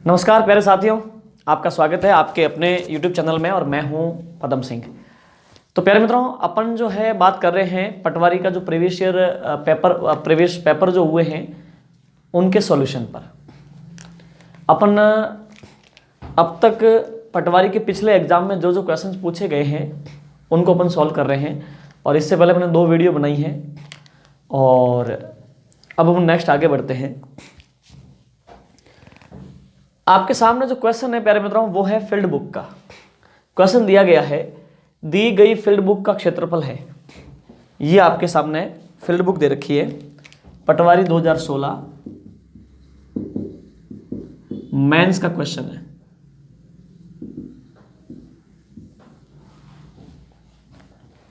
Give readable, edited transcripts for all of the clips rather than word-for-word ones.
नमस्कार प्यारे साथियों, आपका स्वागत है आपके अपने YouTube चैनल में और मैं हूं पदम सिंह। तो प्यारे मित्रों, अपन जो है बात कर रहे हैं पटवारी का जो प्रीवियस पेपर जो हुए हैं उनके सॉल्यूशन पर। अपन अब तक पटवारी के पिछले एग्जाम में जो जो क्वेश्चंस पूछे गए हैं उनको अपन सॉल्व कर रहे हैं और इससे पहले मैंने 2 वीडियो बनाई हैं और अब हम नेक्स्ट आगे बढ़ते हैं। आपके सामने जो क्वेश्चन है प्यारे मित्रों वो है फील्ड बुक का। क्वेश्चन दिया गया है, दी गई फील्ड बुक का क्षेत्रफल है। ये आपके सामने फील्ड बुक दे रखी है, पटवारी 2016 मेंस का क्वेश्चन है।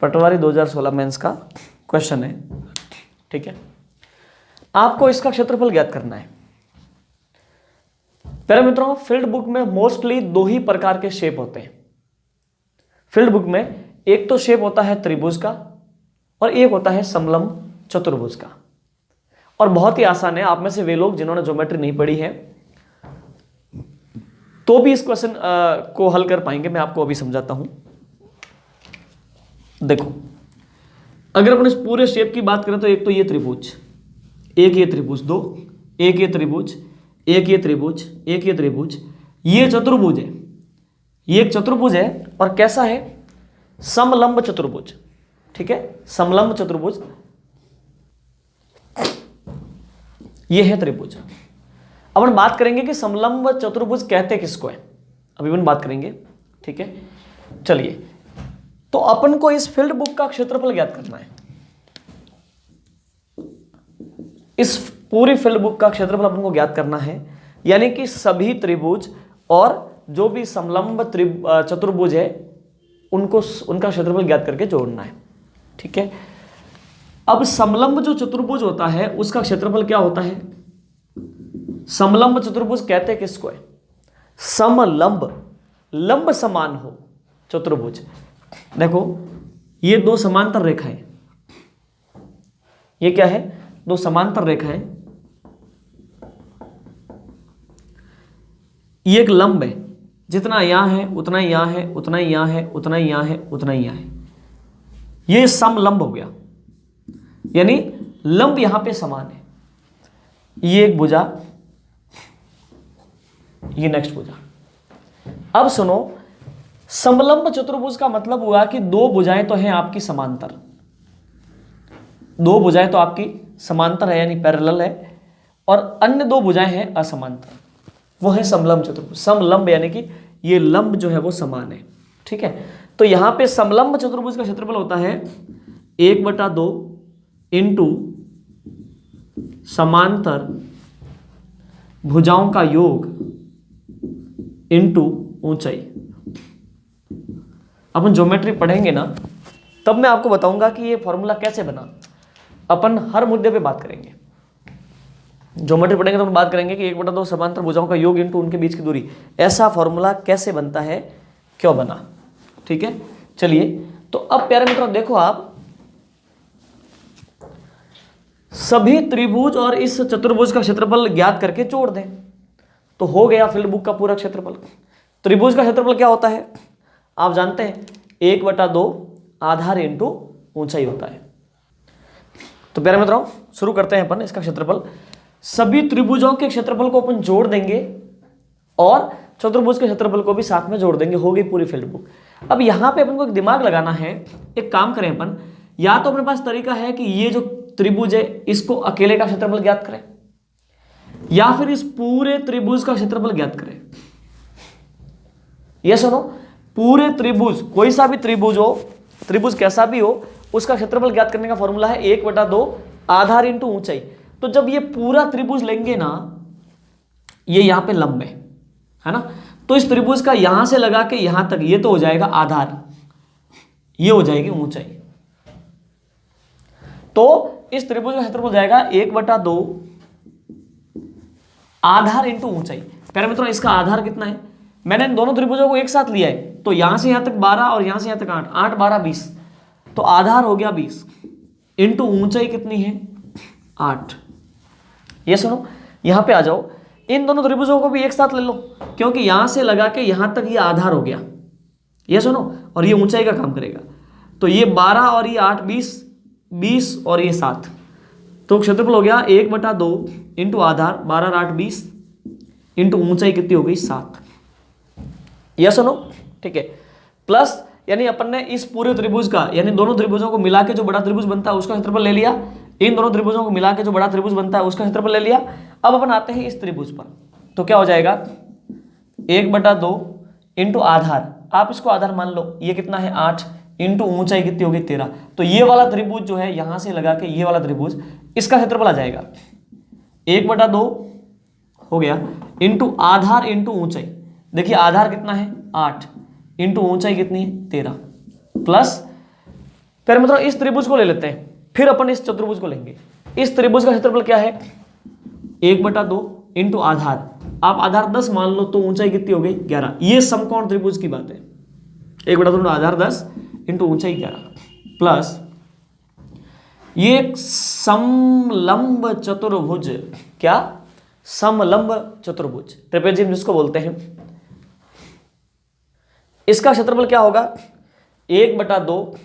पटवारी 2016 मेंस का क्वेश्चन है, ठीक है। आपको इसका क्षेत्रफल ज्ञात करना है। प्यारे मित्रों, फील्ड बुक में मोस्टली 2 ही प्रकार के शेप होते हैं। फील्ड बुक में एक तो शेप होता है त्रिभुज का और एक होता है समलंब चतुर्भुज का। और बहुत ही आसान है, आप में से वे लोग जिन्होंने ज्योमेट्री नहीं पढ़ी है तो भी इस क्वेश्चन को हल कर पाएंगे। मैं आपको अभी समझाता हूं। देखो, अगर अपन इस पूरे शेप की बात करें तो एक तो ये त्रिभुज, एक ये त्रिभुज, 2, एक ये त्रिभुज, एक ये त्रिभुज, एक ये त्रिभुज, ये चतुर्भुज है। ये एक चतुर्भुज है और कैसा है? समलंब चतुर्भुज, ठीक है। समलंब चतुर्भुज, ये है त्रिभुज। अब हम बात करेंगे कि समलंब चतुर्भुज कहते किसको है, अभी अपन बात करेंगे, ठीक है। चलिए, तो अपन को इस फील्ड बुक का क्षेत्रफल ज्ञात करना है। इस पूरी फील्ड बुक का क्षेत्रफल अपन को ज्ञात करना है, यानी कि सभी त्रिभुज और जो भी समलंब चतुर्भुज है उनका क्षेत्रफल ज्ञात करके जोड़ना है, ठीक है। अब समलंब जो चतुर्भुज होता है उसका क्षेत्रफल क्या होता है? समलंब चतुर्भुज कहते किसको है? समलंब, लंब समान हो चतुर्भुज। देखो, ये 2 समांतर रेखाएं, ये क्या है? 2 समांतर रेखाएं। ये एक लंब है, जितना यहां है उतना ही यहां है, उतना ही यहां है, उतना ही यहां है, उतना ही यहां है। ये समलंब हो गया, यानी लंब यहां पे समान है। ये एक भुजा, ये नेक्स्ट भुजा। अब सुनो, समलंब चतुर्भुज का मतलब हुआ कि 2 भुजाएं तो हैं आपकी समांतर, 2 भुजाएं तो आपकी समांतर है यानी पैरेलल है, और अन्य 2 भुजाएं हैं असमांतर, वो है समलंब चतुर्भुज। समलंब यानी कि ये लंब जो है वो समान है, ठीक है। तो यहां पे समलंब चतुर्भुज का क्षेत्रफल होता है 1/2 इंटू समांतर भुजाओं का योग इंटू ऊंचाई। अपन ज्योमेट्री पढ़ेंगे ना, तब मैं आपको बताऊंगा कि ये फॉर्मूला कैसे बना। अपन हर मुद्दे पे बात करेंगे। ज्योमेट्री पढ़ेंगे तो हम बात करेंगे कि 1/2 समांतर भुजाओं का योग इंटू उनके बीच की दूरी, ऐसा फॉर्मूला कैसे बनता है, क्यों बना, ठीक है। चलिए, तो अब प्यारे मित्रों देखो, आप सभी त्रिभुज और इस चतुर्भुज का क्षेत्रफल ज्ञात करके जोड़ दें तो हो गया फील्ड बुक का पूरा क्षेत्रफल। त्रिभुज का क्षेत्रफल क्या होता है आप जानते हैं? 1/2 आधार इंटू ऊंचाई होता है। तो प्यारे मित्रों, शुरू करते हैं अपन इसका क्षेत्रफल। सभी त्रिभुजों के क्षेत्रफल को अपन जोड़ देंगे और चतुर्भुज के क्षेत्रफल को भी साथ में जोड़ देंगे, हो गई पूरी फील्ड बुक। अब यहां पे अपन को एक दिमाग लगाना है। एक काम करें अपन, या तो अपने पास तरीका है कि ये जो त्रिभुज है इसको अकेले का क्षेत्रफल ज्ञात करें, या फिर इस पूरे त्रिभुज का क्षेत्रफल ज्ञात करें। ये सुनो, पूरे त्रिभुज, कोई सा भी त्रिभुज हो, त्रिभुज कैसा भी हो, उसका क्षेत्रफल ज्ञात करने का फॉर्मूला है 1/2 आधार इंटू ऊंचाई। तो जब ये पूरा त्रिभुज लेंगे ना, ये यहां पे लंब है ना, तो इस त्रिभुज का यहां से लगा के यहां तक, ये तो हो जाएगा आधार, ये हो जाएगी ऊंचाई। तो इस त्रिभुज का क्षेत्रफल हो जाएगा 1/2 आधार इंटू ऊंचाई। प्यारे मित्रों, इसका आधार कितना है? मैंने इन दोनों त्रिभुजों को एक साथ लिया है, तो यहां से यहां तक 12 और यहां से यहां तक 8, 8 12 20, तो आधार हो गया 20 इंटू ऊंचाई कितनी है? 8। ये सुनो, यहां पे आ जाओ, इन दोनों त्रिभुजों को भी एक साथ ले लो, क्योंकि यहां से लगा के यहां तक ये आधार हो गया, ये सुनो, और ये ऊंचाई का काम करेगा। तो ये 12 और ये 8 20 और ये 7, तो क्षेत्रफल हो गया 1/2 इंटू आधार 12 और 8 20 इंटू ऊंचाई कितनी हो गई 7। ये सुनो, ठीक है। प्लस यानी अपन ने इस पूरे त्रिभुज का, यानी दोनों त्रिभुजों को मिला के जो बड़ा त्रिभुज बनता है उसका क्षेत्रफल ले लिया, इन दोनों त्रिभुजों को मिला के जो बड़ा त्रिभुज बनता है उसका क्षेत्रफल ले लिया। अब अपन आते हैं इस त्रिभुज पर, तो क्या हो जाएगा 1/2 इंटू आधार, आप इसको आधार मान लो, ये कितना है 8 इंटू ऊंचाई कितनी होगी 13। तो ये वाला त्रिभुज जो है यहां से लगा के ये वाला त्रिभुज, इसका क्षेत्रफल आ जाएगा 1/2 हो गया इंटू आधार इंटू ऊंचाई। देखिए आधार कितना है 8 इंटू ऊंचाई कितनी है 13 प्लस, फिर मतलब इस त्रिभुज को ले लेते हैं, फिर अपन इस चतुर्भुज को लेंगे। इस त्रिभुज का क्षेत्रफल क्या है 1/2 इंटू आधार, आप आधार 10 मान लो, तो ऊंचाई कितनी हो गई 11। ये समकोण त्रिभुज की बात है, 1/2 आधार 10 इंटू ऊंचाई 11 प्लस ये एक समलंब चतुर्भुज, क्या समलंब चतुर्भुज ट्रेपेजियम जिसको बोलते हैं, इसका क्षेत्रफल क्या होगा 1/2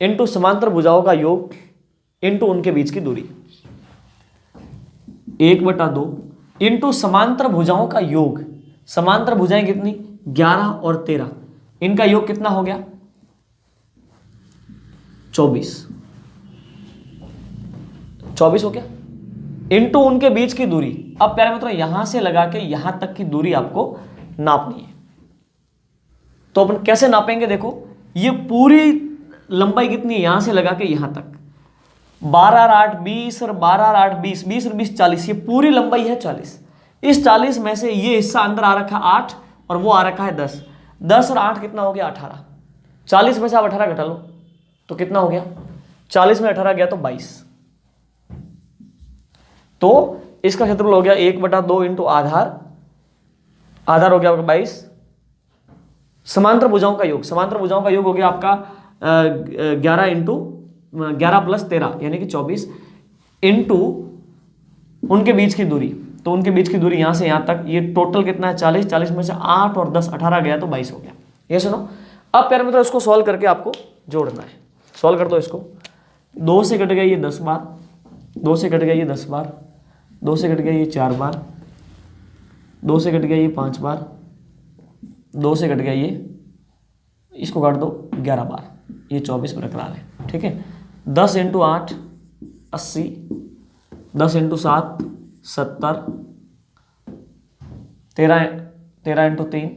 इंटू समांतर भुजाओं का योग इंटू उनके बीच की दूरी, 1/2 इंटू समांतर भुजाओं का योग। समांतर भुजाएं कितनी 11 और 13, इनका योग कितना हो गया 24 हो गया, इंटू उनके बीच की दूरी। अब प्यारे मित्रों यहां से लगा के यहां तक की दूरी आपको नापनी है, तो अपन कैसे नापेंगे, देखो ये पूरी लंबाई कितनी है यहां से लगा के यहां तक, 12 और 8 20 और 12 और 8 20 20 और 20 40, ये पूरी लंबाई है 40। इस 40 में से ये हिस्सा अंदर आ रखा है 8 और वो आ रखा है 10, 10 और 8 कितना हो गया 18, 40 में से आप 18 घटा लो तो कितना हो गया, 40 में 18 गया तो 22। तो इसका क्षेत्रफल हो गया 1/2 इंटू आधार, आधार हो गया आपका 22, समांतर भुजाओं का योग, समांतर भुजाओं का योग हो गया आपका 11 इंटू 11 प्लस 13 यानी कि 24 इंटू उनके बीच की दूरी, तो उनके बीच की दूरी यहां से यहां तक, ये टोटल कितना है 40, 40 में से 8 और 10 18 गया तो 22 हो गया। ये सुनो, अब प्यारे मित्रों इसको सॉल्व करके आपको जोड़ना है, सॉल्व कर दो इसको, 2 से कट गया ये 10 बार, 2 से कट गया ये 10 बार, 2 से कट गया ये 4 बार, 2 से कट गया ये 5 बार, 2 से कट गया ये, इसको काट दो 11 बार, ये 24 बरकरार है, ठीक है। 10 इंटू 8 80, 10 इंटू 7 70, 13 इंटू 3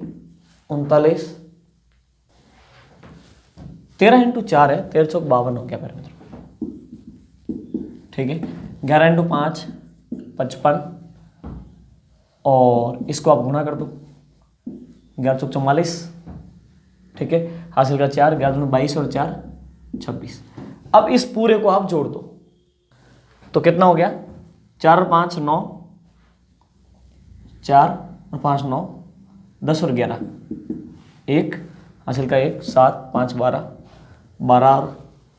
39, 13 इंटू 4 है 13 चौक 52 हो गया मेरे मित्रों, ठीक है। 11 इंटू 5 55 और इसको आप गुणा कर दो, 11 चौक 44, ठीक है। हासिल का 4, 11 दूनी 22 और 4 26। अब इस पूरे को आप जोड़ दो तो कितना हो गया 4 और 5 9, 4 और 5 9, 10 और 11 1, हासिल का 1 7 5 12, 12 और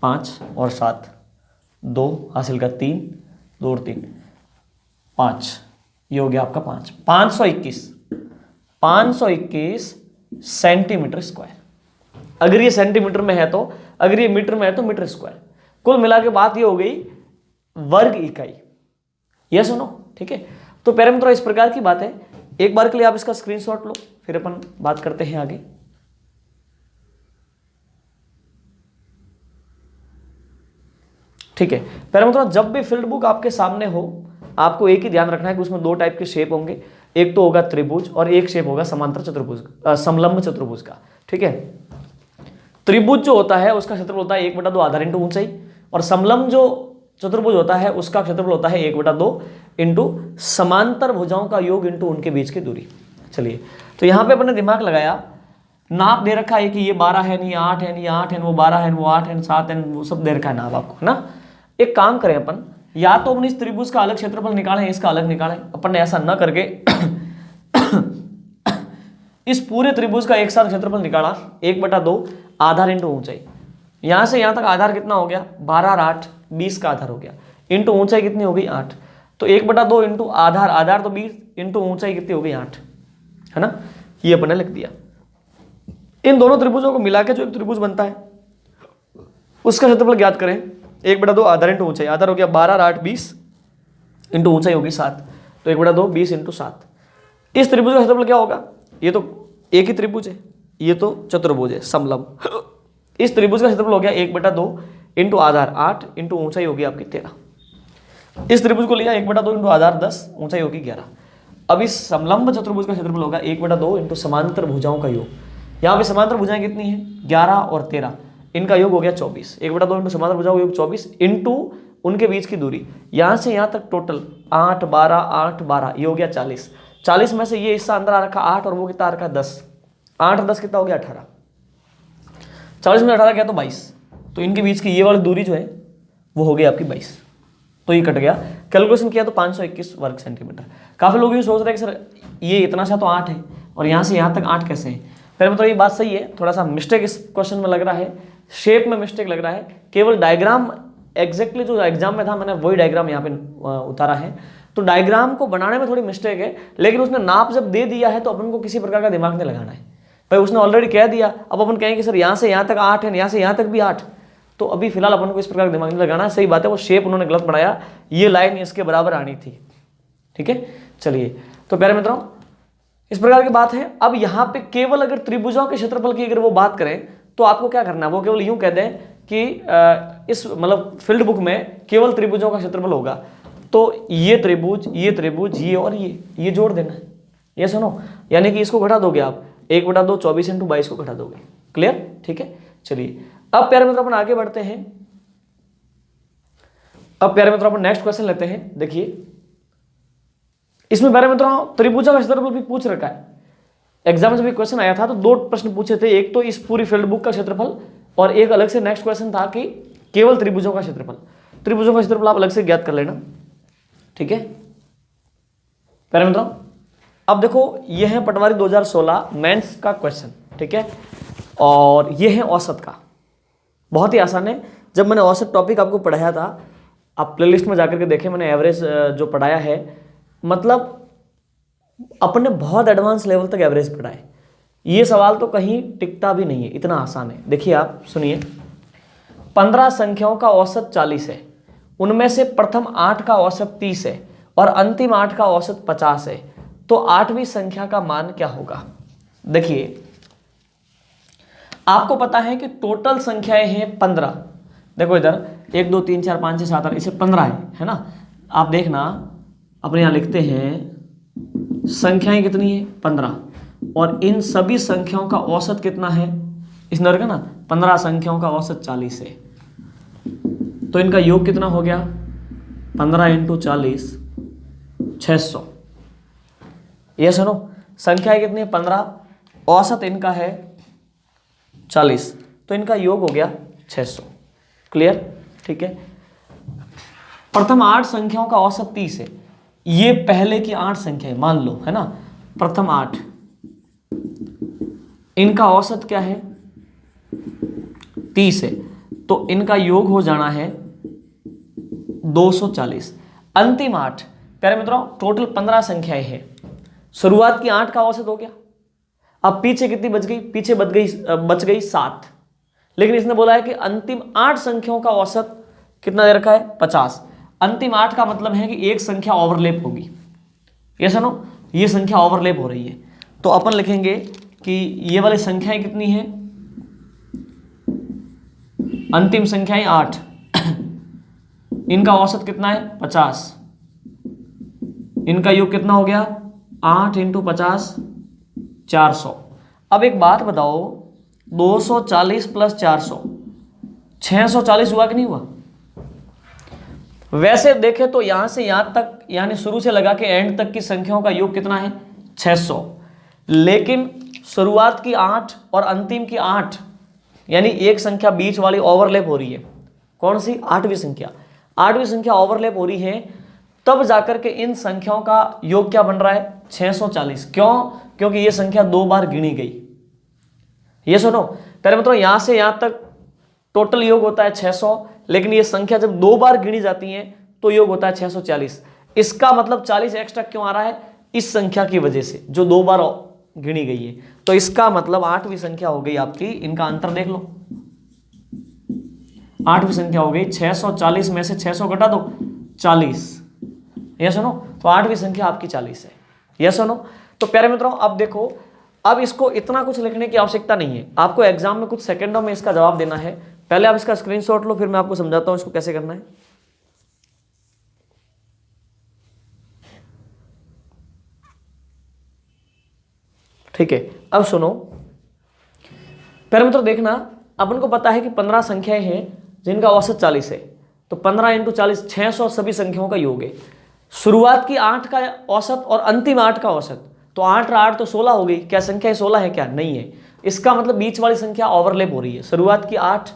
5 और 7 2, हासिल का 3 2 और 3 5, ये हो गया आपका 521 सेंटीमीटर स्क्वायर। अगर ये सेंटीमीटर में है तो, अगर ये मीटर में है तो मीटर स्क्वायर। कुल मिला के बात ये हो गई वर्ग इकाई, ये सुनो, ठीक है। तो प्यारे मित्रों इस प्रकार की बात है, एक बार के लिए आप इसका स्क्रीनशॉट लो, फिर अपन बात करते हैं आगे। ठीक है प्यारे मित्रों, जब भी फील्ड बुक आपके सामने हो आपको एक ही ध्यान रखना है कि उसमें 2 टाइप के शेप होंगे, एक तो होगा त्रिभुज और एक शेप होगा समांतर चतुर्भुज, समलंब चतुर्भुज का, ठीक है। त्रिभुज जो होता है उसका क्षेत्रफल होता है 1/2 आधार इंटू ऊंचाई, और समलंब जो चतुर्भुज होता है उसका क्षेत्रफल होता है 1/2 इंटू समांतर भुजाओं का योग इंटू उनके बीच की दूरी। चलिए, तो यहाँ पे अपने दिमाग लगाया, नाप दे रखा है कि ये 12 है, नहीं 8 है, नहीं 8 है, वो 12 है, वो 8 है, 7 है, वो सब दे रखा है नाप आपको, है ना। एक काम करें अपन, या तो अपन इस त्रिभुज का अलग क्षेत्रफल निकालें, इसका अलग निकालें। अपन ने ऐसा न करके इस पूरे त्रिभुज का एक साथ क्षेत्रफल निकाला 1/2 आधार इंटू ऊंचाई। यहां से यहां तक आधार कितना हो गया 12 और 8 20 का आधार हो गया, इंटू ऊंचाई कितनी हो गई 8। तो 1/2 इंटू आधार, आधार तो 20 इंटू ऊंचाई कितनी हो गई 8, है ना, ये अपन ने लिख दिया। इन दोनों त्रिभुजों को मिला के जो एक त्रिभुज बनता है उसका क्षेत्रफल ज्ञात करें। 1/2 आधार इंटू ऊंचाई, आधार हो गया 12 और 8 20 इंटू ऊंचाई होगी 7, तो 1/2 20 इंटू 7। इस त्रिभुज का क्षेत्रफल क्या होगा, ये तो एक ही त्रिभुज है, ये तो चतुर्भुज है समलंब। इस त्रिभुज का क्षेत्रफल हो गया 1/2 इंटू आधार 8 इंटू ऊंचाई होगी आपकी 13। इस त्रिभुज को लिया 1/2 इंटू आधार 10, ऊंचाई होगी 11। अब इस समलंब चतुर्भुज का क्षेत्रफल होगा 1/2 इंटू समांतर भुजाओं का योग। यहाँ पे समांतर भुजाएं कितनी है 11 और 13, इनका योग हो गया 24। 1/2 इंटू समांतर भुजाओं का योग 24 इंटू उनके बीच की दूरी, यहाँ से यहाँ तक टोटल 8 12 8 12, ये हो गया 40। 40 में से ये हिस्सा अंदर आ रखा 8 और वो कितना आ रखा 10, 8 और 10 कितना हो गया 18। 40 में 18 क्या तो 22, तो इनके बीच की ये वाली दूरी जो है वो हो गई आपकी 22, तो ये कट गया। कैलकुलेशन किया तो 521 वर्ग सेंटीमीटर। काफ़ी लोग ये सोच रहे हैं कि सर ये इतना सा तो 8 है और यहाँ से यहाँ तक 8 कैसे है। फिर मतलब ये बात सही है, थोड़ा सा मिस्टेक इस क्वेश्चन में लग रहा है, शेप में मिस्टेक लग रहा है, केवल डायग्राम एग्जैक्टली जो एग्जाम में था मैंने वही डायग्राम यहाँ पे उतारा है, तो डायग्राम को बनाने में थोड़ी मिस्टेक है, लेकिन उसने नाप जब दे दिया है तो अपन को किसी प्रकार का दिमाग नहीं लगाना है भाई, उसने ऑलरेडी कह दिया। अब अपन कहेंगे कि सर यहाँ से यहाँ तक 8 है, यहाँ से यहाँ तक भी 8, तो अभी फिलहाल अपन को इस प्रकार का दिमाग नहीं लगाना है। सही बात है, वो शेप उन्होंने गलत बनाया, ये लाइन इसके बराबर आनी थी, ठीक है। चलिए तो प्यारे मित्रों इस प्रकार की बात है। अब यहाँ पे केवल अगर त्रिभुजों के क्षेत्रफल की अगर वो बात करें तो आपको क्या करना है, वो केवल यूं कह दें कि इस मतलब फील्ड बुक में केवल त्रिभुजों का क्षेत्रफल होगा, तो ये त्रिभुज ये और ये जोड़ देना है, ये सुनो, यानी कि इसको घटा दोगे आप 1/2 24 इंटू 22 को घटा दोगे। क्लियर, ठीक है। चलिए अब प्यारे मित्रों अपन आगे बढ़ते हैं। अब प्यारे मित्रों अपन नेक्स्ट क्वेश्चन लेते हैं। देखिए इसमें प्यारे मित्रों त्रिभुजों का क्षेत्रफल भी पूछ रखा है, एग्जाम में जब क्वेश्चन आया था तो 2 प्रश्न पूछे थे, एक तो इस पूरी फील्ड बुक का क्षेत्रफल और एक अलग से नेक्स्ट क्वेश्चन था कि केवल त्रिभुजों का क्षेत्रफल। त्रिभुजों का क्षेत्रफल आप अलग से ज्ञात कर लेना, ठीक है प्यारे मित्रों। अब देखो ये है पटवारी 2016 मेंस का क्वेश्चन, ठीक है, और ये है औसत का, बहुत ही आसान है। जब मैंने औसत टॉपिक आपको पढ़ाया था, आप प्लेलिस्ट में जाकर के देखें, मैंने एवरेज जो पढ़ाया है, मतलब अपने बहुत एडवांस लेवल तक एवरेज पढ़ा है। ये सवाल तो कहीं टिकता भी नहीं है, इतना आसान है। देखिए आप सुनिए, 15 संख्याओं का औसत 40 है, उनमें से प्रथम 8 का औसत 30 है और अंतिम 8 का औसत 50 है, तो 8वीं संख्या का मान क्या होगा। देखिए आपको पता है कि टोटल संख्याएं हैं 15, देखो इधर 1 2 3 4 5 6 7 8, इसे 15 है ना। आप देखना अपने यहाँ लिखते हैं संख्याएं कितनी है 15, और इन सभी संख्याओं का औसत कितना है, इस नर का ना 15 संख्याओं का औसत 40 है, तो इनका योग कितना हो गया 15 इंटू 40 600। ये सुनो संख्याएं कितनी है 15, औसत इनका है 40, तो इनका योग हो गया 600। क्लियर, ठीक है। प्रथम 8 संख्याओं का औसत 30 है, ये पहले की 8 संख्याएं मान लो, है ना, प्रथम 8, इनका औसत क्या है 30 है, तो इनका योग हो जाना है 240। अंतिम 8 प्यारे मित्रों टोटल 15 संख्याएं हैं, शुरुआत की 8 का औसत हो गया, अब पीछे कितनी बच गई, पीछे बच गई 7, लेकिन इसने बोला है कि अंतिम 8 संख्याओं का औसत कितना दे रखा है 50। अंतिम 8 का मतलब है कि एक संख्या ओवरलैप होगी, ये सुनो ये संख्या ओवरलैप हो रही है, तो अपन लिखेंगे कि ये वाली संख्याएं कितनी है, अंतिम संख्याएं 8, इनका औसत कितना है 50, इनका योग कितना हो गया 8 इंटू 50 400। अब एक बात बताओ 240 प्लस 400 640 हुआ कि नहीं हुआ। वैसे देखें तो यहां से यहां तक यानी शुरू से लगा के एंड तक की संख्याओं का योग कितना है 600, लेकिन शुरुआत की 8 और अंतिम की 8 यानी एक संख्या बीच वाली ओवरलैप हो रही है, कौन सी 8वीं संख्या, 8वीं संख्या ओवरलैप हो रही है, तब जाकर के इन संख्याओं का योग क्या बन रहा है 640। क्यों, क्योंकि ये संख्या 2 बार गिनी गई। ये सुनो पहले मतलब यहां से यहां तक टोटल योग होता है 600, लेकिन ये संख्या जब 2 बार गिनी जाती है तो योग होता है 640। इसका मतलब 40 एक्स्ट्रा क्यों आ रहा है? इस संख्या की वजह से जो 2 बार गिनी गई है। तो इसका मतलब 8वीं संख्या हो गई आपकी, इनका अंतर देख लो, 8वीं संख्या हो गई 640 में से 600 घटा दो 40, ये सुनो, तो 8वीं संख्या आपकी 40 है, ये सुनो। तो प्यारे मित्रों अब देखो, अब इसको इतना कुछ लिखने की आवश्यकता नहीं है, आपको एग्जाम में कुछ सेकंडों में इसका जवाब देना है। पहले आप इसका स्क्रीनशॉट लो, फिर मैं आपको समझाता हूं इसको कैसे करना है। ठीक है, अब सुनो प्यारे मित्रों, देखना, अपन को पता है कि 15 संख्याएं हैं जिनका औसत 40 है, तो 15 इंटू 40 600 सभी संख्याओं का योग है। शुरुआत की 8 का औसत और अंतिम 8 का औसत, तो 8 और 8 तो 16 हो गई। क्या संख्या 16 है? क्या नहीं है। इसका मतलब बीच वाली संख्या ओवरलैप हो रही है, शुरुआत की 8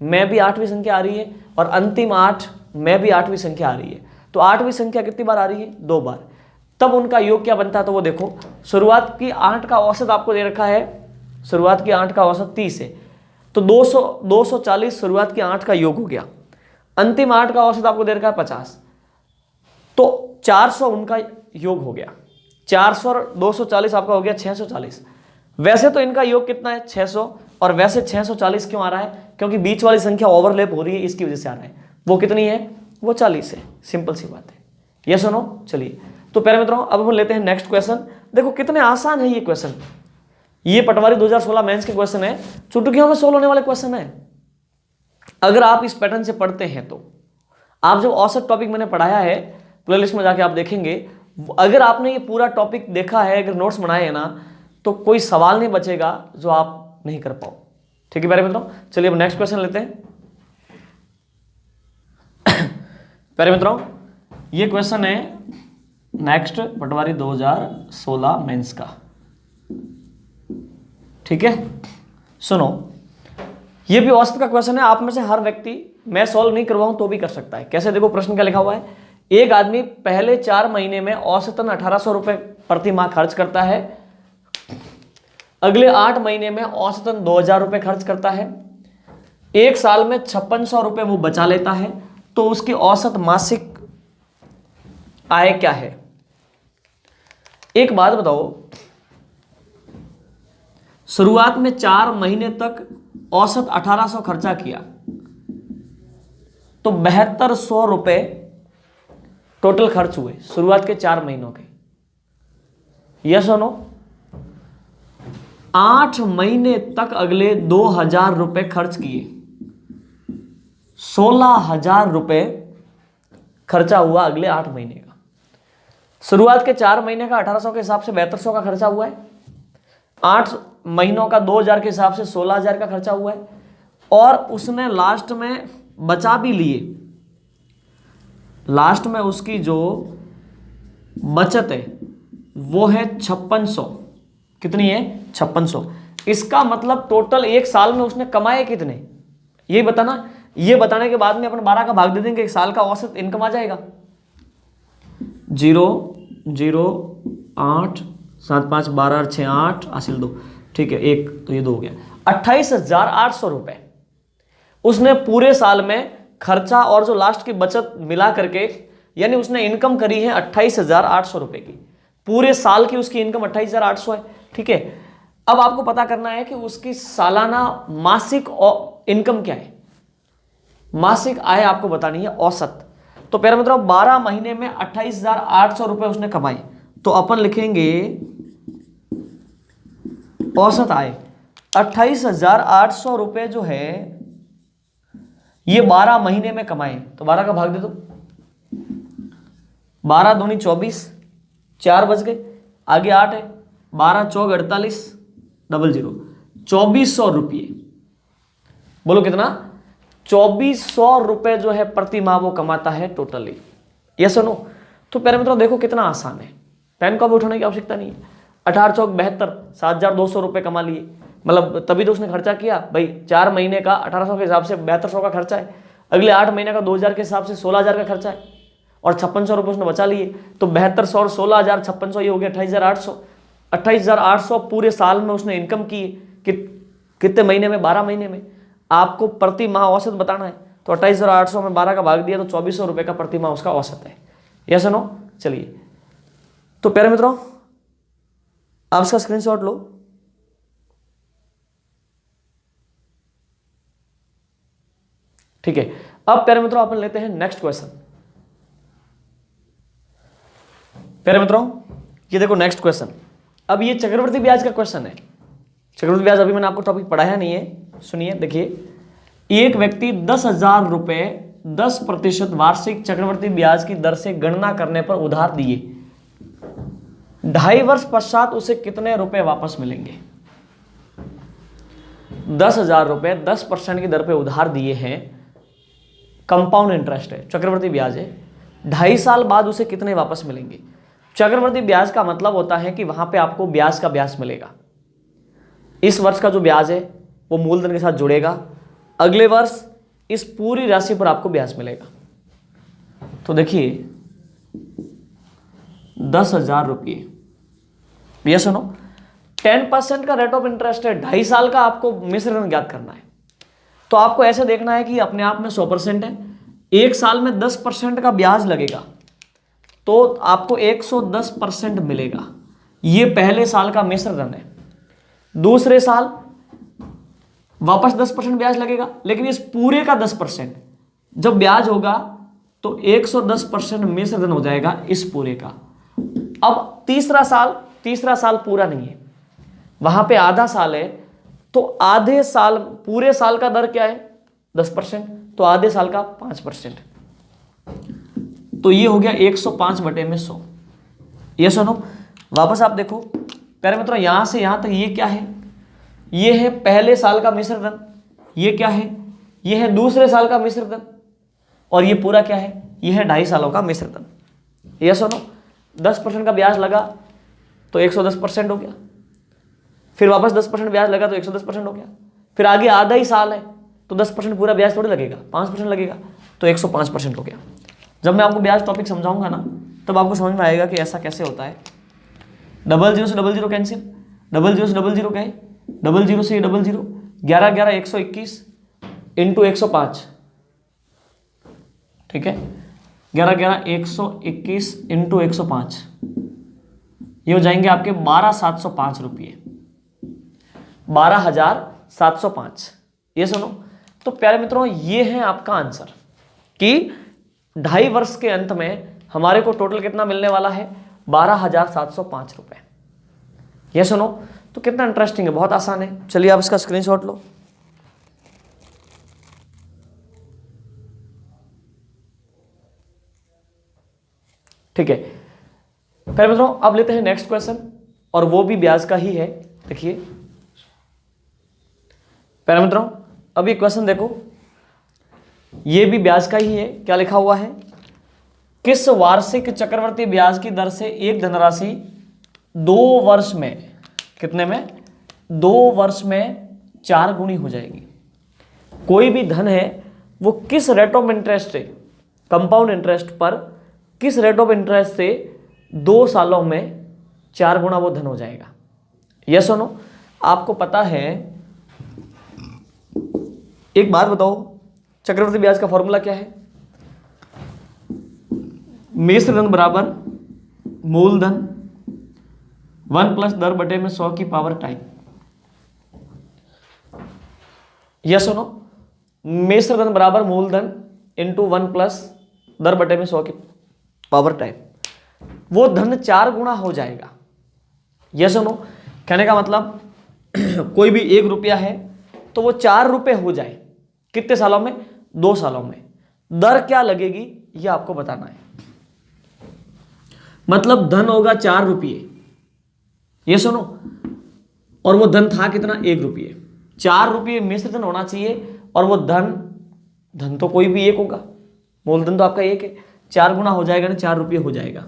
में भी 8वीं संख्या आ रही है और अंतिम 8 में भी 8वीं संख्या आ रही है। तो 8वीं संख्या कितनी बार आ रही है? 2 बार। तब उनका योग क्या बनता है? तो वो देखो, शुरुआत की 8 का औसत आपको दे रखा है, शुरुआत की 8 का औसत 30 है, तो 240 शुरुआत की 8 का योग हो गया। अंतिम 8 का औसत आपको दे रखा है 50, तो 400 उनका योग हो गया। 400 और 240 आपका हो गया 640। वैसे तो इनका योग कितना है? 600, और वैसे 640 क्यों आ रहा है? क्योंकि बीच वाली संख्या ओवरलैप हो रही है, इसकी वजह से आ रहा है। वो कितनी है? वो 40 है, सिंपल सी बात है। ये सुनो, चलिए तो प्यारे मित्रों अब हम लेते हैं नेक्स्ट क्वेश्चन। देखो कितने आसान है ये क्वेश्चन, ये पटवारी 2016 मेंस के क्वेश्चन है, चुटकियों में सोल्व होने वाले क्वेश्चन है। अगर आप इस पैटर्न से पढ़ते हैं तो आप जब औसत टॉपिक मैंने पढ़ाया है, प्लेलिस्ट में जाके आप देखेंगे, अगर आपने ये पूरा टॉपिक देखा है, अगर नोट्स बनाए हैं ना, तो कोई सवाल नहीं बचेगा जो आप नहीं कर पाओ। ठीक है प्यारे मित्रों, चलिए अब नेक्स्ट क्वेश्चन लेते हैं। प्यारे मित्रों ये क्वेश्चन है नेक्स्ट पटवारी 2016 मेंस का। ठीक है, सुनो, ये भी औसत का क्वेश्चन है। आप में से हर व्यक्ति, मैं सॉल्व नहीं करवाऊं तो भी कर सकता है। कैसे? देखो प्रश्न क्या लिखा हुआ है, एक आदमी पहले 4 महीने में औसतन 1800 रुपए प्रति माह खर्च करता है, अगले 8 महीने में औसतन 2000 रुपए खर्च करता है, एक साल में 5600 रुपए वो बचा लेता है, तो उसकी औसत मासिक आय क्या है? एक बात बताओ, शुरुआत में 4 महीने तक औसत 1800 खर्चा किया, तो 7200 रुपए टोटल खर्च हुए शुरुआत के 4 महीनों के। यस और नो? 8 महीने तक अगले 2000 रुपए खर्च किए, 16000 रुपए खर्चा हुआ अगले 8 महीने का। शुरुआत के 4 महीने का 1800 के हिसाब से 7200 का खर्चा हुआ है, 8 महीनों का 2000 के हिसाब से 16000 का खर्चा हुआ है, और उसने लास्ट में बचा भी लिए, लास्ट में उसकी जो बचत है वो है 5600। कितनी है? 5600। इसका मतलब टोटल एक साल में उसने कमाए कितने, ये बताना। ये बताने के बाद में अपन 12 का भाग दे देंगे, एक साल का औसत इनकम आ जाएगा। 0 0 8 7 5 12 6 8 हासिल 2, ठीक है, एक तो ये 2 हो गया। 28,800 रुपए उसने पूरे साल में खर्चा और जो लास्ट की बचत मिला करके, यानी उसने इनकम करी है 28,800 रुपए की। पूरे साल की उसकी इनकम 28,800 है। ठीक है, अब आपको पता करना है कि उसकी सालाना मासिक इनकम क्या है, मासिक आय आपको बतानी है औसत। तो प्यारे मित्रों 12 महीने में 28,800 रुपए उसने कमाए, तो अपन लिखेंगे औसत आय 28,800 रुपए जो है ये 12 महीने में कमाए, तो 12 का भाग दे दो, 12 दूनी 24, 4 बच गए, आगे 8 है, 12 चौक 48 00, 2400 रुपये। बोलो कितना? 2400 रुपए जो है प्रति माह वो कमाता है टोटली। यस और नो? तो प्यारे मित्रों देखो कितना आसान है, पेन को भी उठाने की आवश्यकता नहीं है। 18 चौक 72, 7200 रुपए कमा लिए, मतलब तभी तो उसने खर्चा किया भाई। 4 महीने का 1800 के हिसाब से 7200 का खर्चा है, अगले 8 महीने का 2000 के हिसाब से 16000 का खर्चा है, और 5600 रुपये उसने बचा लिए। तो 7200 और 16000 5600 ये हो गया 28,800। 28,800 पूरे साल में उसने इनकम की कितने महीने में? 12 महीने में। आपको प्रति माह औसत बताना है, तो 28,800 में 12 का भाग दिया तो 2400 रुपये का प्रति माह उसका औसत है। Yes no? चलिए, तो प्यारे मित्रों आप इसका स्क्रीनशॉट लो। ठीक है, अब प्यारे मित्रों अपन लेते हैं नेक्स्ट क्वेश्चन। प्यारे मित्रों ये देखो नेक्स्ट क्वेश्चन। अब ये चक्रवृद्धि ब्याज का क्वेश्चन है। चक्रवृद्धि ब्याज अभी मैंने आपको टॉपिक पढ़ाया नहीं है, सुनिए देखिए। एक व्यक्ति 10,000 रुपए 10% वार्षिक चक्रवृद्धि ब्याज की दर से गणना करने पर उधार दिए, 2.5 वर्ष पश्चात उसे कितने रुपए वापस मिलेंगे? 10,000 रुपए 10% की दर पे उधार दिए हैं, कंपाउंड इंटरेस्ट है, चक्रवृद्धि ब्याज है, 2.5 साल बाद उसे कितने वापस मिलेंगे? चक्रवृद्धि ब्याज का मतलब होता है कि वहां पे आपको ब्याज का ब्याज मिलेगा। इस वर्ष का जो ब्याज है वो मूलधन के साथ जुड़ेगा, अगले वर्ष इस पूरी राशि पर आपको ब्याज मिलेगा। तो देखिए 10,000 रुपये, ये सुनो 10% का रेट ऑफ इंटरेस्ट है, 2.5 साल का आपको मिश्रण ज्ञात करना है। तो आपको ऐसे देखना है कि अपने आप में 100% है, एक साल में 10% का ब्याज लगेगा तो आपको 110% मिलेगा। ये पहले साल का मिश्रण है। दूसरे साल वापस 10% ब्याज लगेगा, लेकिन इस पूरे का 10% जब ब्याज होगा तो 110% मिश्रण हो जाएगा इस पूरे का। अब तीसरा साल पूरा नहीं है, वहां पे आधा साल है, तो आधे साल, पूरे साल का दर क्या है 10%, तो आधे साल का 5%, तो ये हो गया 105/100। ये सुनो वापस आप देखो प्यारे मित्रों, यहां से यहां तक ये क्या है, ये है पहले साल का मिश्रधन, ये क्या है, ये है दूसरे साल का मिश्रधन, और ये पूरा क्या है, ये है 2.5 सालों का मिश्रधन। ये सुनो 10% का ब्याज लगा तो 110% हो गया, फिर वापस 10% ब्याज लगा तो 110% हो गया, फिर आगे आधा ही साल है तो 10% पूरा ब्याज थोड़ी लगेगा, 5% लगेगा, तो 105% हो गया। जब मैं आपको ब्याज टॉपिक समझाऊंगा ना तब आपको समझ में आएगा कि ऐसा कैसे होता है। 00 से 00 कैंसिल, 00 से 00 क्या है, 00 से 00, 11 11 121 इंटू 105, ठीक है, 11 11 121 इंटू 105, ये हो जाएंगे आपके 12,705 रुपये, 12,705। ये सुनो, तो प्यारे मित्रों ये है आपका आंसर कि 2.5 वर्ष के अंत में हमारे को टोटल कितना मिलने वाला है, 12,705 रुपए। ये सुनो तो कितना इंटरेस्टिंग है, बहुत आसान है। चलिए आप इसका स्क्रीनशॉट लो। ठीक है प्यारे मित्रों, अब लेते हैं नेक्स्ट क्वेश्चन, और वो भी ब्याज का ही है। देखिए प्यारे मित्रों, अब ये क्वेश्चन देखो, ये भी ब्याज का ही है। क्या लिखा हुआ है, किस वार्षिक चक्रवर्ती ब्याज की दर से एक धनराशि 2 वर्ष में, कितने में, 2 वर्ष में 4 गुनी हो जाएगी। कोई भी धन है वो किस रेट ऑफ इंटरेस्ट से, कंपाउंड इंटरेस्ट पर किस रेट ऑफ इंटरेस्ट से 2 सालों में 4 गुना वो धन हो जाएगा। यह सुनो, आपको पता है, एक बात बताओ, चक्रवृद्धि ब्याज का फॉर्मूला क्या है, मिश्रधन बराबर मूलधन 1 प्लस दर बटे में 100 की पावर टाइम। यह सुनो, मिश्रधन बराबर मूलधन इंटू 1 प्लस दर बटे में 100 की पावर टाइम, वो धन 4 गुना हो जाएगा। यह सुनो, कहने का मतलब कोई भी 1 रुपया है तो वो 4 रुपए हो जाए, कितने सालों में, 2 सालों में। दर क्या लगेगी ये आपको बताना है, मतलब धन होगा 4 रुपये, ये सुनो, और वो धन था कितना, 1 रुपये। 4 रुपये मिश्रधन होना चाहिए, और वो धन तो कोई भी 1 होगा, मूलधन तो आपका 1 है, 4 गुना हो जाएगा ना, 4 रुपये हो जाएगा।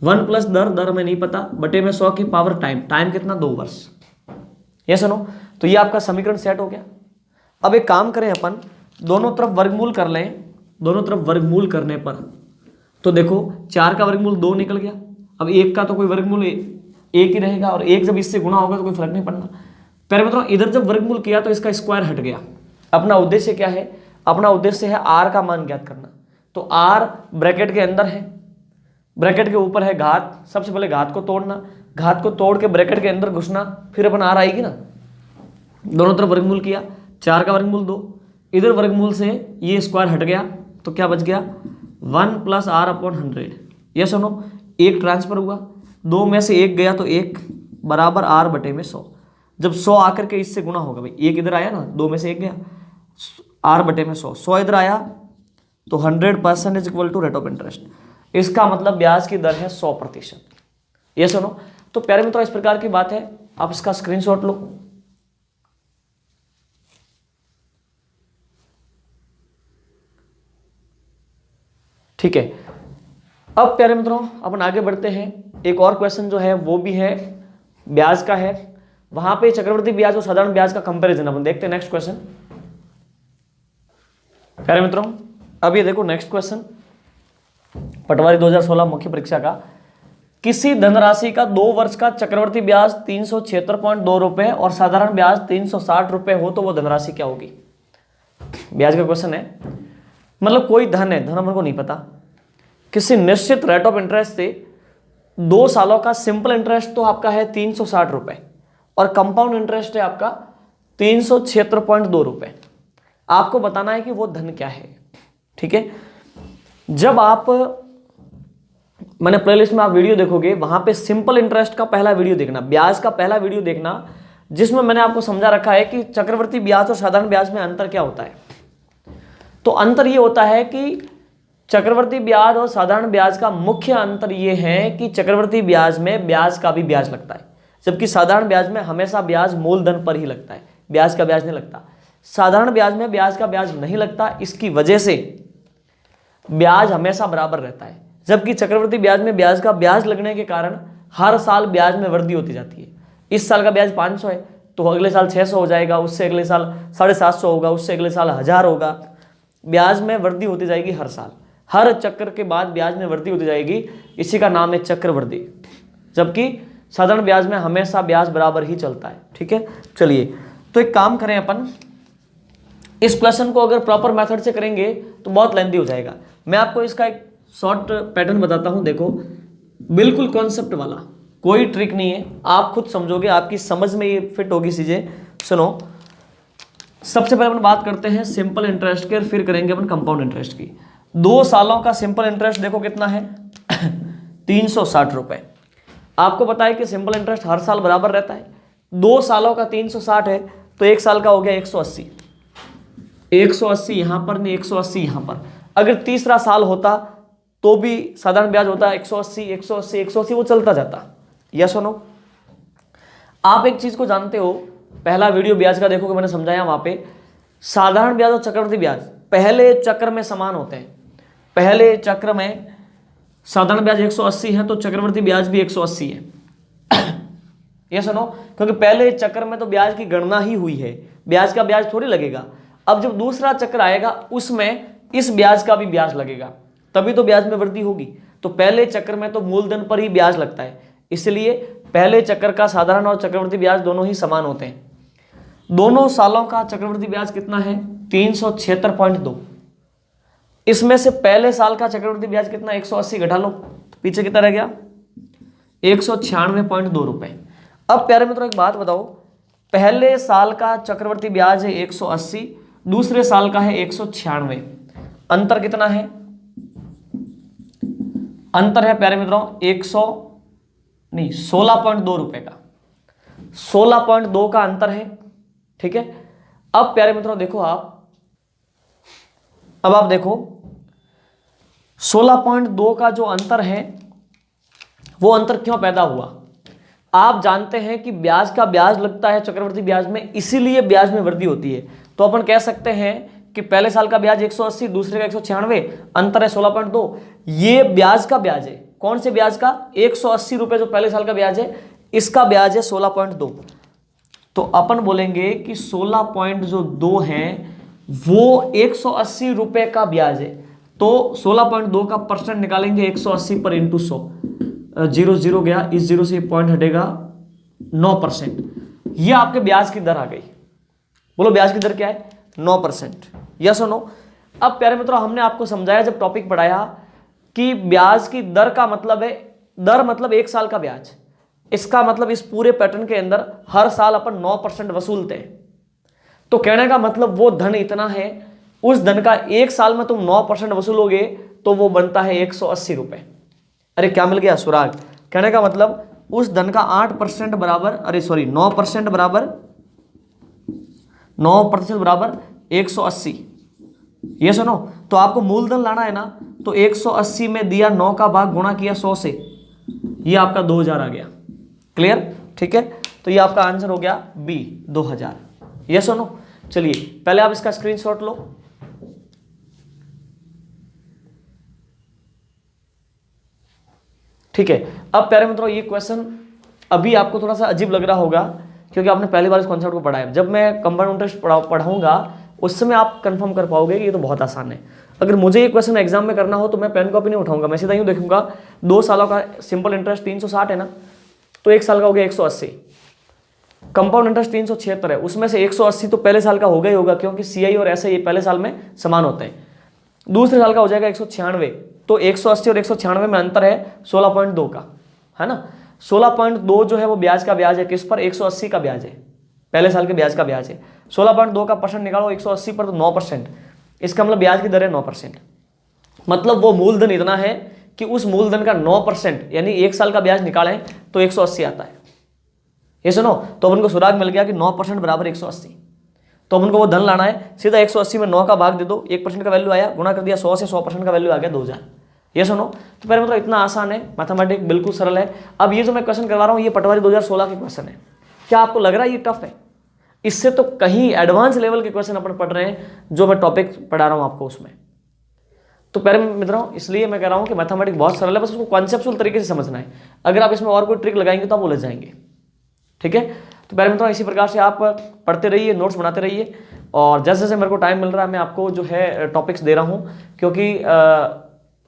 1 प्लस दर में नहीं पता, बटे में 100 की पावर टाइम कितना, 2 वर्ष। ये सुनो, तो ये आपका समीकरण सेट हो गया। अब एक काम करें अपन, दोनों तरफ वर्गमूल कर लें। दोनों तरफ वर्गमूल करने पर तो देखो 4 का वर्गमूल 2 निकल गया, अब 1 का तो कोई वर्गमूल 1 ही रहेगा, और 1 जब इससे गुणा होगा तो कोई फर्क नहीं पड़ना। प्यारे मित्रों, इधर जब वर्गमूल किया तो इसका स्क्वायर हट गया। अपना उद्देश्य क्या है, अपना उद्देश्य है r का मान ज्ञात करना, तो r ब्रैकेट के अंदर है, ब्रैकेट के ऊपर है घात, सबसे पहले घात को तोड़ना, घात को तोड़ के ब्रैकेट के अंदर घुसना, फिर अपन आर आएगी ना, दोनों तरफ वर्गमूल किया, 4 का वर्गमूल 2, इधर वर्गमूल से ये स्क्वायर हट गया तो क्या बच गया 1 + r/100। ये सुनो, 1 ट्रांसफर हुआ, 2 में से 1 गया तो 1 बराबर r/100। जब 100 आकर के इससे गुना होगा भाई, 1 इधर आया ना, 2 में से 1 गया, r/100, 100 इधर आया तो 100% = रेट ऑफ इंटरेस्ट। इसका मतलब ब्याज की दर है 100%। ये सुनो, तो प्यारे मित्रों इस प्रकार की बात है, आप इसका स्क्रीनशॉट लो। ठीक है, अब प्यारे मित्रों अपन आगे बढ़ते हैं। एक और क्वेश्चन जो है वो भी है ब्याज का है, वहां पे चक्रवृद्धि ब्याज और साधारण ब्याज का कंपैरिजन अपन देखते हैं। नेक्स्ट क्वेश्चन प्यारे मित्रों, अब ये देखो नेक्स्ट क्वेश्चन, पटवारी 2016 मुख्य परीक्षा का, किसी धनराशि का 2 वर्ष का चक्रवृद्धि ब्याज 376.2 रुपए और साधारण ब्याज 360 रुपए हो तो वो धनराशि क्या होगी। ब्याज का क्वेश्चन है, मतलब कोई धन है, धन हमको नहीं पता, किसी निश्चित रेट ऑफ इंटरेस्ट से 2 सालों का सिंपल इंटरेस्ट तो आपका है 360 रुपए और कंपाउंड इंटरेस्ट है आपका 376.2 रुपए। आपको बताना है कि वो धन क्या है। ठीक है, जब आप मैंने प्लेलिस्ट में आप वीडियो देखोगे, वहां पे सिंपल इंटरेस्ट का पहला वीडियो देखना, ब्याज का पहला वीडियो देखना, जिसमें मैंने आपको समझा रखा है कि चक्रवृद्धि ब्याज और साधारण ब्याज में अंतर क्या होता है। तो अंतर ये होता है कि चक्रवृद्धि ब्याज और साधारण ब्याज का मुख्य अंतर ये है कि चक्रवृद्धि ब्याज में ब्याज का भी ब्याज लगता है, जबकि साधारण ब्याज में हमेशा ब्याज मूलधन पर ही लगता है, ब्याज का ब्याज नहीं लगता। साधारण ब्याज में ब्याज का ब्याज नहीं लगता, इसकी वजह से ब्याज हमेशा बराबर रहता है, जबकि चक्रवृद्धि ब्याज में ब्याज का ब्याज लगने के कारण हर साल ब्याज में वृद्धि होती जाती है। इस साल का ब्याज 500 है तो अगले साल 600 हो जाएगा, उससे अगले साल 750 होगा, उससे अगले साल 1000 होगा। ब्याज में वृद्धि होती जाएगी हर साल, हर चक्र के बाद ब्याज में वृद्धि होती जाएगी, इसी का नाम है चक्रवृद्धि। जबकि साधारण ब्याज में हमेशा ब्याज बराबर ही चलता है। ठीक है, चलिए तो एक काम करें, अपन इस क्वेश्चन को अगर प्रॉपर मेथड से करेंगे तो बहुत लेंथी हो जाएगा। मैं आपको इसका एक शॉर्ट पैटर्न बताता हूं, देखो बिल्कुल कॉन्सेप्ट वाला, कोई ट्रिक नहीं है, आप खुद समझोगे, आपकी समझ में ये फिट होगी चीजें। सुनो, सबसे पहले अपन बात करते हैं सिंपल इंटरेस्ट के, फिर करेंगे अपन कंपाउंड इंटरेस्ट की। 2 सालों का सिंपल इंटरेस्ट देखो कितना है 360 रुपए। आपको पता है कि सिंपल इंटरेस्ट हर साल बराबर रहता है। 2 सालों का 360 है तो 1 साल का हो गया 180, 180 यहां पर नहीं 180 यहां पर। अगर तीसरा साल होता तो भी साधारण ब्याज होता 180 180 180, वो चलता जाता। या सुनो, आप एक चीज को जानते हो, पहला वीडियो ब्याज का देखो कि मैंने समझाया, वहां पे साधारण ब्याज और चक्रवृद्धि ब्याज पहले चक्र में समान होते हैं। पहले चक्र में साधारण ब्याज 180 है तो चक्रवृद्धि ब्याज भी 180 है। ये सुनो, क्योंकि पहले चक्र में तो ब्याज की गणना ही हुई है, ब्याज का ब्याज थोड़ी लगेगा। अब जब दूसरा चक्र आएगा उसमें इस ब्याज का भी ब्याज लगेगा, तभी तो ब्याज में वृद्धि होगी। तो पहले चक्र में तो मूलधन पर ही ब्याज लगता है, इसलिए पहले चक्र का साधारण और चक्रवृद्धि ब्याज दोनों ही समान होते हैं। दोनों सालों का चक्रवृद्धि ब्याज कितना है 376.2। इसमें से पहले साल का चक्रवृद्धि ब्याज कितना 180 घटा लो, पीछे कितना रह गया 196.2 रुपए। अब प्यारे मित्रों एक बात बताओ, पहले साल का चक्रवृद्धि ब्याज है 180, दूसरे साल का है 196, अंतर कितना है? अंतर है प्यारे मित्रों 16.2 रुपए का, 16.2 का अंतर है। ठीक है, अब प्यारे मित्रों देखो अब आप देखो 16.2 का जो अंतर है वो अंतर क्यों पैदा हुआ। आप जानते हैं कि ब्याज का ब्याज लगता है चक्रवृद्धि ब्याज में, इसीलिए ब्याज में वृद्धि होती है। तो अपन कह सकते हैं कि पहले साल का ब्याज 180, दूसरे का 196, अंतर है 16.2। ये ब्याज का ब्याज है, कौन से ब्याज का? 180 रुपए जो पहले साल का ब्याज है, इसका ब्याज है 16.2। तो अपन बोलेंगे कि 16.2 है वो 180 रुपए का ब्याज है। तो 16.2 का परसेंट निकालेंगे 180 पर इंटू 100, 0 0 गया, इस 0 से पॉइंट हटेगा 9%। ये आपके ब्याज की दर आ गई। बोलो ब्याज की दर क्या है? 9%। यस और नो? अब प्यारे मित्रों हमने आपको समझाया, जब टॉपिक पढ़ाया कि ब्याज की दर का मतलब है, दर मतलब 1 साल का ब्याज, इसका मतलब इस पूरे पैटर्न के अंदर हर साल अपन 9% वसूलते हैं। तो कहने का मतलब वो धन इतना है, उस धन का 1 साल में तुम 9% वसूलोगे तो वो बनता है 180 रुपए। अरे क्या मिल गया सुराग? कहने का मतलब उस धन का 8% बराबर, अरे सॉरी 9% बराबर, 9% बराबर 180। ये सुनो, तो आपको मूलधन लाना है ना, तो 180 में दिया 9 का भाग गुणा किया 100 से, ये आपका 2000 आ गया। क्लियर? ठीक है, तो ये आपका आंसर हो गया बी 2000। ये सुनो, चलिए पहले आप इसका स्क्रीनशॉट लो। ठीक है, अब प्यारे मित्रों ये क्वेश्चन अभी आपको थोड़ा सा अजीब लग रहा होगा क्योंकि आपने पहली बार इस कॉन्सेप्ट को पढ़ा है। जब मैं कंपाउंड इंटरेस्ट पढ़ाऊंगा उस समय आप कंफर्म कर पाओगे कि ये तो बहुत आसान है। अगर मुझे ये क्वेश्चन एग्जाम में करना हो तो मैं पेन कॉपी नहीं उठाऊंगा, मैं सीधा यूँ देखूंगा 2 सालों का सिंपल इंटरेस्ट 360 है ना, तो 1 साल का हो गया 180। कंपाउंड इंटरेस्ट 376 है, उसमें से 180 तो पहले साल का होगा ही होगा क्योंकि सीआई और एसआई पहले साल में समान होते हैं। दूसरे साल का हो जाएगा 196, तो 180 और 196 में अंतर है 16.2 का, है ना। 16.2 जो है वो ब्याज का ब्याज है, किस पर? 180 का ब्याज है, पहले साल के ब्याज का ब्याज है। 16.2 का परसेंट निकालो 180 पर, तो 9%। इसका मतलब ब्याज की दर है 9%। मतलब वो मूलधन इतना है कि उस मूलधन का 9% यानी 1 साल का ब्याज निकालें तो 180 आता है। ये सुनो, तो अपन को सुराग मिल गया कि 9% बराबर 180। तो अपन को वो धन लाना है, सीधा 180 में 9 का भाग दे दो, 1% का वैल्यू आया, गुणा कर दिया 100 से, 100% का वैल्यू आ गया 2000। ये सुनो, तो पहले मतलब इतना आसान है, मैथमेटिक्स बिल्कुल सरल है। अब ये जो मैं क्वेश्चन करवा रहा हूँ ये पटवारी 2016 के क्वेश्चन है। क्या आपको लग रहा है ये टफ है? इससे तो कहीं एडवांस लेवल के क्वेश्चन अपन पढ़ रहे हैं जो मैं टॉपिक पढ़ा रहा हूँ आपको उसमें। तो प्यारे मित्रों इसलिए मैं कह रहा हूँ कि मैथमेटिक्स बहुत सरल है, बस उसको कॉन्सेप्चुअल तरीके से समझना है। अगर आप इसमें और कोई ट्रिक लगाएंगे तो आप उलझ जाएंगे। ठीक है, तो प्यारे मित्रों इसी प्रकार से आप पढ़ते रहिए, नोट्स बनाते रहिए, और जैसे जैसे मेरे को टाइम मिल रहा है मैं आपको जो है टॉपिक्स दे रहा हूँ, क्योंकि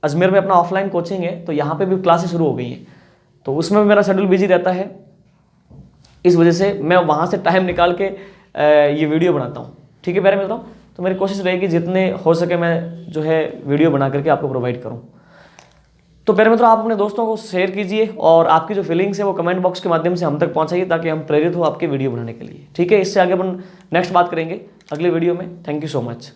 अजमेर में अपना ऑफलाइन कोचिंग है तो यहाँ पे भी क्लासेस शुरू हो गई हैं, तो उसमें भी मेरा शेड्यूल बिजी रहता है। इस वजह से मैं वहाँ से टाइम निकाल के ये वीडियो बनाता हूँ। ठीक है प्यारे मित्रों, तो मेरी कोशिश रहेगी जितने हो सके मैं जो है वीडियो बना करके आपको प्रोवाइड करूँ। तो प्यारे मित्रों आप अपने दोस्तों को शेयर कीजिए और आपकी जो फीलिंग्स है वो कमेंट बॉक्स के माध्यम से हम तक पहुँचाइए ताकि हम प्रेरित हो आपके वीडियो बनाने के लिए। ठीक है, इससे आगे अपन नेक्स्ट बात करेंगे अगले वीडियो में। Thank you so much.